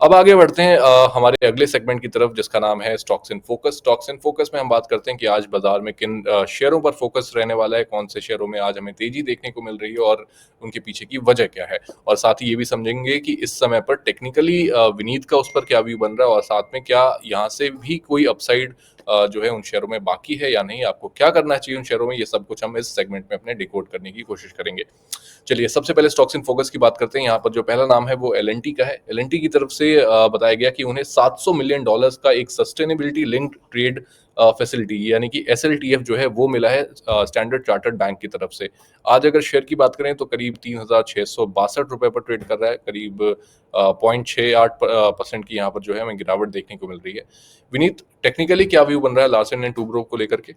अब आगे बढ़ते हैं हमारे अगले सेगमेंट की तरफ जिसका नाम है stocks in focus. Stocks in focus में हम बात करते हैं कि आज बाजार में किन शेयरों पर फोकस रहने वाला है, कौन से शेयरों में आज हमें तेजी देखने को मिल रही है और उनके पीछे की वजह क्या है। और साथ ही ये भी समझेंगे कि इस समय पर टेक्निकली विनीत का उस पर क्या व्यू बन रहा है और साथ में क्या यहाँ से भी कोई अपसाइड जो है उन शेयरों में बाकी है या नहीं, आपको क्या करना चाहिए उन शेयरों में, ये सब कुछ हम इस सेगमेंट में अपने डिकोड करने की कोशिश करेंगे। चलिए सबसे पहले स्टॉक्स इन फोकस की बात करते हैं। यहाँ पर जो पहला नाम है वो एल का है। एल की तरफ से बताया गया कि उन्हें $700 मिलियन का एक सस्टेनेबिलिटी लिंक्ड ट्रेड फैसिलिटी यानी कि SLTF जो है वो मिला है स्टैंडर्ड चार्टर्ड बैंक की तरफ से। आज अगर शेयर की बात करें तो करीब ₹3,662 पर ट्रेड कर रहा है। करीब 0.68% की यहाँ पर जो है हमें गिरावट देखने को मिल रही है। विनीत, टेक्निकली क्या व्यू बन रहा है लार्सन एंड टूब्रो को लेकर के?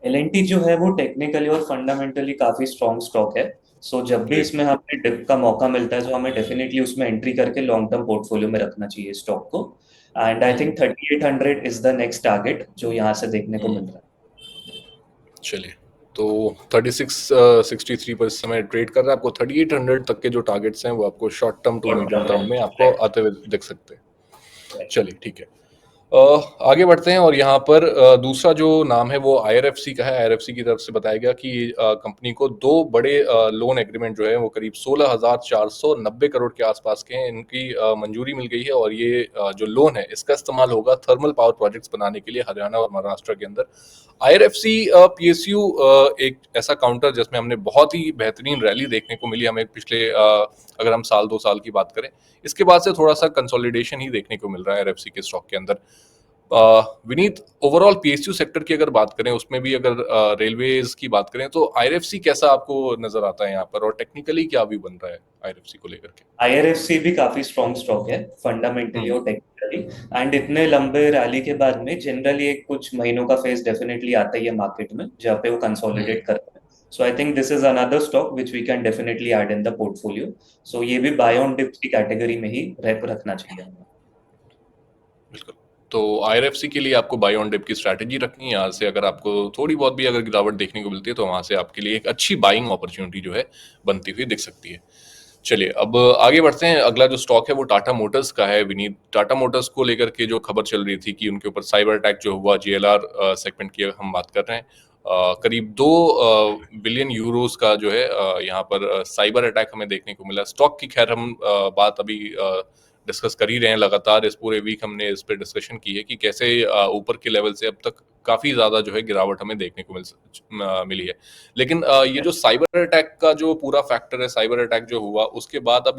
एल जो है वो टेक्निकली और फंडामेंटली काफी स्ट्रॉन्ग स्टॉक है। सो जब भी जी। इसमें हमें डिप का मौका मिलता है तो हमें डेफिनेटली उसमें एंट्री करके लॉन्ग टर्म पोर्टफोलियो में रखना चाहिए स्टॉक को। And I think 3800 is the next target जो यहाँ से देखने को मिल रहा चलिए, तो 3663 पर इस समय ट्रेड कर रहा है। आपको 3800 तक के जो टारगेट्स हैं वो आपको short term to medium term में आपको है। आते हुए दिख सकते हैं। चलिए ठीक है। अ, आगे बढ़ते हैं और यहाँ पर दूसरा जो नाम है वो IRFC का है। IRFC की तरफ से बताया गया कि कंपनी को दो बड़े लोन एग्रीमेंट जो है वो करीब 16,490 करोड़ के आसपास के हैं, इनकी मंजूरी मिल गई है और ये जो लोन है इसका इस्तेमाल होगा थर्मल पावर प्रोजेक्ट्स बनाने के लिए हरियाणा और महाराष्ट्र के अंदर। IRFC PSU एक ऐसा काउंटर जिसमें हमने बहुत ही बेहतरीन रैली देखने को मिली हमें पिछले अगर हम साल 2 साल की बात करें। इसके बाद से थोड़ा सा कंसोलिडेशन ही देखने को मिल रहा है IRFC के स्टॉक के अंदर। विनीत, ओवरऑल PSU सेक्टर की अगर बात करें उसमें भी अगर रेलवेज की बात करें तो IRFC कैसा आपको नजर आता है यहाँ पर और टेक्निकली क्या व्यू बन रहा है IRFC को लेकर के? IRFC भी काफी स्ट्रॉन्ग स्टॉक है फंडामेंटली हम्म। और टेक्निकली। एंड इतने लंबे रैली के बाद में जनरली एक कुछ महीनों का फेज डेफिनेटली आता ही है मार्केट में जहाँ पे वो हम्म। कंसोलिडेट करते हैं। So I think this is another stock which we can definitely add in the portfolio. So ये भी बाय ऑन डिप्स की कैटेगरी में ही रखना चाहिए हमें। बिल्कुल। तो IRFC के लिए आपको बाय ऑन डिप की स्ट्रैटेजी रखनी है। यहाँ से अगर आपको थोड़ी बहुत भी अगर गिरावट देखने को मिलती है तो वहां से आपके लिए एक अच्छी बाइंग अपॉर्चुनिटी जो है बनती हुई दिख सकती है। चलिए अब आगे बढ़ते हैं। अगला जो स्टॉक है वो टाटा मोटर्स का है। विनीत, टाटा मोटर्स को लेकर के जो खबर चल रही थी कि उनके ऊपर साइबर अटैक जो हुआ, JLR सेगमेंट की हम बात कर रहे हैं, करीब 2 बिलियन यूरोस का जो है यहाँ पर साइबर अटैक हमें देखने को मिला। स्टॉक की खैर हम बात अभी डिस्कस कर ही रहे हैं लगातार। इस पूरे वीक हमने इस पर डिस्कशन की है कि कैसे ऊपर के लेवल से अब तक काफी ज्यादा जो है गिरावट हमें देखने को मिली है। लेकिन ये जो साइबर अटैक का जो पूरा फैक्टर है, साइबर अटैक जो हुआ उसके बाद अब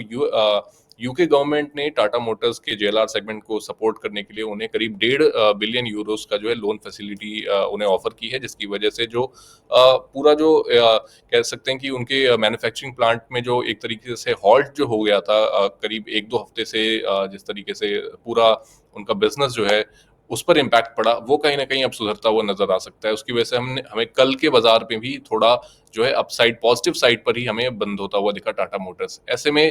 यूके गवर्नमेंट ने टाटा मोटर्स के JLR सेगमेंट को सपोर्ट करने के लिए उन्हें करीब 1.5 बिलियन यूरोस का जो है लोन फैसिलिटी उन्हें ऑफर की है, जिसकी वजह से जो पूरा जो कह सकते हैं कि उनके मैन्युफैक्चरिंग प्लांट में जो एक तरीके से हॉल्ट जो हो गया था करीब 1-2 हफ्ते से, जिस तरीके से पूरा उनका बिजनेस जो है उस पर इम्पैक्ट पड़ा, वो कहीं ना कहीं अब सुधरता हुआ नजर आ सकता है। उसकी वजह से हमें कल के बाजार में भी थोड़ा जो है अपसाइड पॉजिटिव साइड पर ही हमें बंद होता हुआ दिखा टाटा मोटर्स। ऐसे में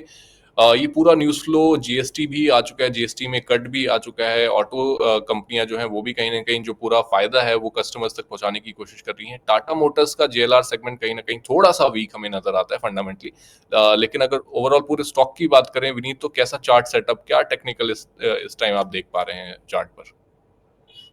ये पूरा न्यूज फ्लो, GST भी आ चुका है, GST में कट भी आ चुका है। ऑटो कंपनियां जो हैं वो भी कहीं ना कहीं जो पूरा फायदा है वो कस्टमर्स तक पहुंचाने की कोशिश कर रही हैं। टाटा मोटर्स का JLR सेगमेंट कहीं ना कहीं थोड़ा सा वीक हमें नजर आता है फंडामेंटली। लेकिन अगर ओवरऑल पूरे स्टॉक की बात करें विनीत, तो कैसा चार्ट सेटअप, क्या टेक्निकल इस टाइम आप देख पा रहे हैं चार्ट पर?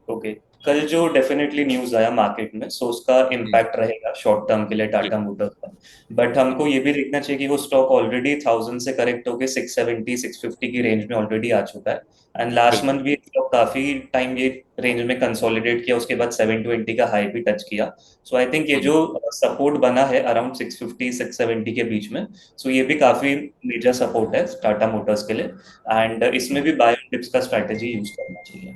ओके। कल जो डेफिनेटली न्यूज आया मार्केट में सो उसका हम्म। इम्पैक्ट रहेगा शॉर्ट टर्म के लिए जी। टाटा मोटर्स का। बट हमको ये भी देखना चाहिए कि वो स्टॉक ऑलरेडी 1000 से करेक्ट होके 670 650 की रेंज में ऑलरेडी आ चुका है। एंड लास्ट बिल्कुल। मंथ भी स्टॉक काफी टाइम ये रेंज में कंसोलिडेट किया, उसके बाद 720 का हाई भी टच किया। सो आई थिंक ये हम्म। जो सपोर्ट बना है अराउंड 650 670 के बीच में, सो ये भी काफी मेजर सपोर्ट है टाटा मोटर्स के लिए। एंड इसमें हम्म। भी बाय डिप्स का स्ट्रैटेजी यूज करना चाहिए।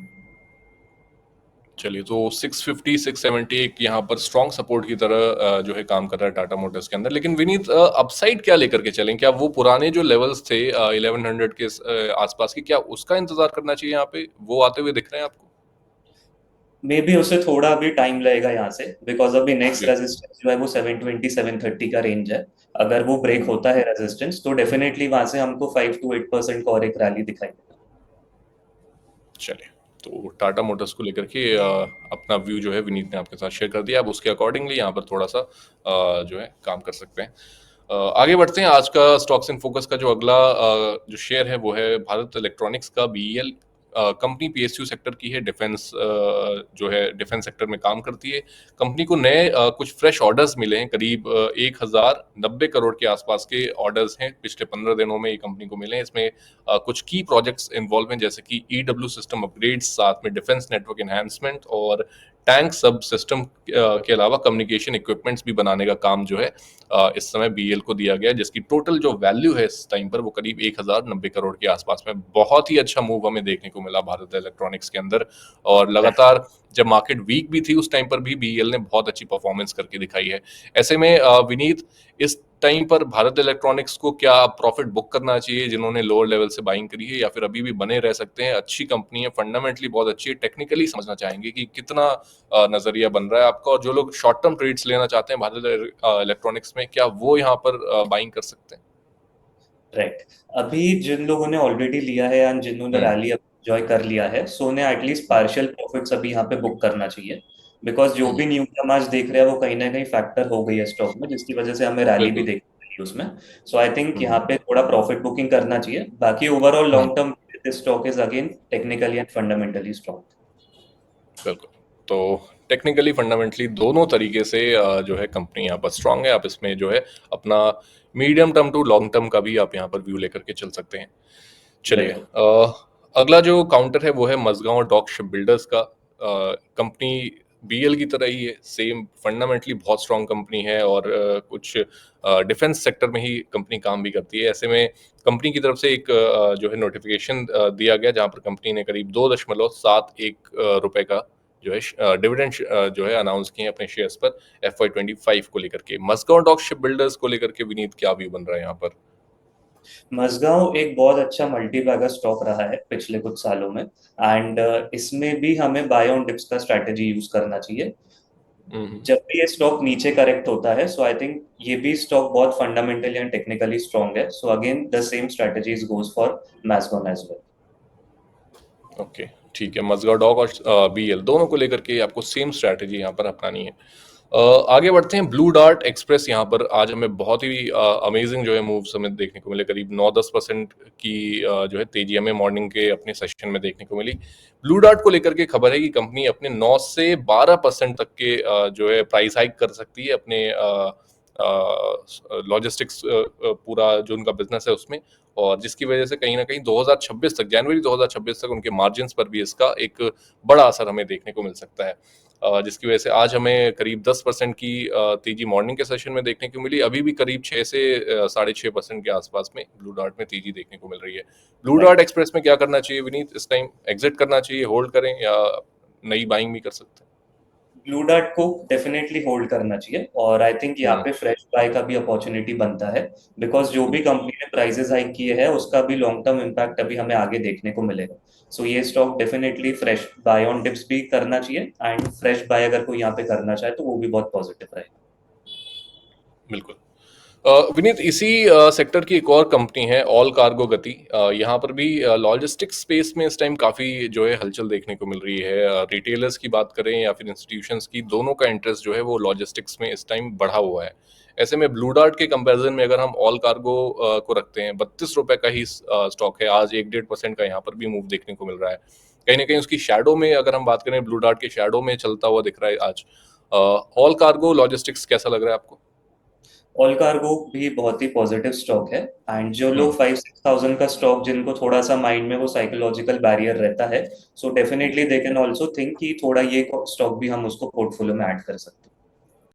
चलिए, तो 650 670 एक यहाँ पर स्ट्रॉन्ग सपोर्ट की तरह जो है काम कर रहा है टाटा मोटर्स के अंदर। लेकिन विनीत, अपसाइड क्या लेकर के चलें? क्या वो पुराने जो लेवल्स थे 1100 के आसपास की, क्या उसका इंतजार करना चाहिए? यहाँ पे वो आते हुए दिख रहे हैं आपको? मे बी उसे थोड़ा भी टाइम लगेगा यहाँ से, बिकॉज अभी नेक्स्ट जी। रेजिस्टेंस जो है वो 720 730 का रेंज है। अगर वो ब्रेक हम्म। होता है रेजिस्टेंस तो डेफिनेटली वहां से हमको 5 to 8% का और एक रैली दिखाई देगा। चलिए, तो टाटा मोटर्स को लेकर के अपना व्यू जो है विनीत ने आपके साथ शेयर कर दिया। अब उसके अकॉर्डिंगली यहाँ पर थोड़ा सा जो है काम कर सकते हैं। आगे बढ़ते हैं। आज का स्टॉक्स इन फोकस का जो अगला जो शेयर है वो है भारत इलेक्ट्रॉनिक्स का, बीईएल। कंपनी पीएसयू सेक्टर की है, डिफेंस जो है डिफेंस सेक्टर में काम करती है। कंपनी को नए कुछ फ्रेश ऑर्डर्स मिले हैं, करीब 1090 करोड़ के आसपास के ऑर्डर्स हैं पिछले 15 दिनों में ये कंपनी को मिले हैं। इसमें कुछ की प्रोजेक्ट्स इन्वॉल्व हैं, जैसे कि ईडब्ल्यू सिस्टम अपग्रेड्स, साथ में डिफेंस नेटवर्क एनहांसमेंट और टैंक सब सिस्टम के अलावा कम्युनिकेशन इक्विपमेंट्स भी बनाने का काम जो है इस समय बीएल को दिया गया है, जिसकी टोटल जो वैल्यू है इस टाइम पर वो करीब 1090 करोड़ के आसपास में। बहुत ही अच्छा मूव हमें देखने को मिला भारत इलेक्ट्रॉनिक्स के अंदर, और लगातार जब मार्केट वीक भी थी उस टाइम पर भी बीएल ने बहुत अच्छी परफॉर्मेंस करके दिखाई है। ऐसे में विनीत, इस टाइम पर भारत इलेक्ट्रॉनिक्स को क्या प्रॉफिट बुक करना चाहिए जिन्होंने लोअर लेवल से बाइंग करी है, या फिर अभी भी बने रह सकते हैं? अच्छी कंपनी है, फंडामेंटली बहुत अच्छी है, टेक्निकली समझना चाहेंगे कि कितना नजरिया बन रहा है आपका, और जो लोग शॉर्ट टर्म ट्रेड्स लेना चाहते हैं भारत इलेक्ट्रॉनिक्स में, क्या वो यहाँ पर बाइंग कर सकते हैं? राइट। अभी जिन लोगों ने ऑलरेडी लिया है या जिन्होंने हम्म। रैली एंजॉय कर लिया है, सो उन्हें एटलीस्ट पार्शियल प्रॉफिट्स अभी यहाँ पे बुक करना चाहिए। बिकॉज जो हम्म। भी न्यूज हम आज देख रहे हैं वो कहीं ना कहीं फैक्टर हो गई है स्टॉक में, जिसकी वजह से हमें रैली भी बिल्कुल। देखनी मिली उसमें। सो आई थिंक यहाँ हम्म। पे थोड़ा प्रॉफिट बुकिंग करना चाहिए। बाकी overall hmm. Long term this stock is again technically and fundamentally strong. बिल्कुल। तो टेक्निकली फंडामेंटली दोनों तरीके से जो है कंपनी यहाँ पर स्ट्रांग है। आप इसमें जो है अपना medium term to long term का भी आप यहाँ पर व्यू लेकर के चल सकते हैं। चलिए, बिल्कुल। अगला जो काउंटर है वो है मझगांव डॉक शिप बिल्डर्स का। कंपनी बीएल की तरह ही है, सेम फंडामेंटली बहुत स्ट्रांग कंपनी है, और कुछ डिफेंस सेक्टर में ही कंपनी काम भी करती है। ऐसे में कंपनी की तरफ से एक जो है नोटिफिकेशन दिया गया, जहां पर कंपनी ने करीब 2.71 रुपए का जो है डिविडेंड जो है अनाउंस किए हैं अपने शेयर्स पर FY25 को लेकर के। मस्गांव डॉक शिप बिल्डर्स को लेकर के विनीत क्या व्यू बन रहा है यहाँ पर? मझगांव एक बहुत अच्छा मल्टी बैगर स्टॉक रहा है पिछले कुछ सालों में, एंड इसमें भी हमें बाय ऑन डिप्स का स्ट्रैटेजी यूज करना चाहिए हम्म। जब भी ये स्टॉक नीचे करेक्ट होता है। सो आई थिंक ये भी स्टॉक बहुत फंडामेंटली एंड टेक्निकली स्ट्रॉन्ग है। So again the same strategies goes for Mascon as well. Okay, ठीक है। मजगा डॉग और बीएल दोनों को लेकर के आपको सेम स्ट्रैटेजी यहाँ पर अपनानी है। आगे बढ़ते हैं। ब्लू डार्ट एक्सप्रेस, यहाँ पर आज हमें बहुत ही अमेजिंग जो है मूव्स हमें देखने को मिले। करीब 9-10% की जो है तेजी हमें मॉर्निंग के अपने सेशन में देखने को मिली। ब्लू डार्ट को लेकर के खबर है कि कंपनी अपने 9 से 12% तक के जो है प्राइस हाइक कर सकती है अपने लॉजिस्टिक्स पूरा जो उनका बिजनेस है उसमें, और जिसकी वजह से कहीं ना कहीं 2026 तक, जनवरी 2026 तक उनके मार्जिन्स पर भी इसका एक बड़ा असर हमें देखने को मिल सकता है। जिसकी वजह से आज हमें करीब 10% की तेजी मॉर्निंग के सेशन में देखने को मिली। अभी भी करीब 6 से 6.5% के आसपास में ब्लू डार्ट में तेजी देखने को मिल रही है। Blue dart right. एक्सप्रेस में क्या करना चाहिए विनीत? इस टाइम एग्जिट करना चाहिए, होल्ड करें, या नई बाइंग भी कर सकते ब्लू डार्ट को डेफिनेटली होल्ड करना चाहिए, और आई थिंक यहाँ हैं? पे फ्रेश बाय का भी अपॉर्चुनिटी बनता है। बिकॉज जो भी हम्म। कंपनी ने प्राइसेस हाइक किए हैं उसका भी लॉन्ग टर्म इम्पैक्ट अभी हमें आगे देखने को मिलेगा। सो ये stock definitely fresh bye on dips भी करना चाहिए, एंड फ्रेश बाय अगर कोई यहाँ पे करना चाहे तो वो भी बहुत पॉजिटिव रहेगा। बिल्कुल। विनीत, इसी सेक्टर की एक और कंपनी है ऑल कार्गो गति। यहाँ पर भी लॉजिस्टिक्स स्पेस में इस टाइम काफ़ी जो है हलचल देखने को मिल रही है। रिटेलर्स की बात करें या फिर इंस्टीट्यूशंस की, दोनों का इंटरेस्ट जो है वो लॉजिस्टिक्स में इस टाइम बढ़ा हुआ है। ऐसे में ब्लू डार्ट के कंपैरिजन में अगर हम ऑल कार्गो को रखते हैं, 32 रुपए का ही स्टॉक है आज, 1-1.5% का यहाँ पर भी मूव देखने को मिल रहा है। कहीं ना कहीं उसकी शेडो में अगर हम बात करें, ब्लू डार्ट के शेडो में चलता हुआ दिख रहा है आज। ऑल कार्गो लॉजिस्टिक्स कैसा लग रहा है आपको? ऑल कार्गो भी बहुत ही पॉजिटिव स्टॉक है, एंड जो लोग हम्म। 5-6 thousand का स्टॉक जिनको थोड़ा सा माइंड में वो साइकोलॉजिकल बैरियर रहता है, so definitely they can also think कि थोड़ा ये स्टॉक भी हम उसको पोर्टफोलियो में ऐड कर सकते हैं।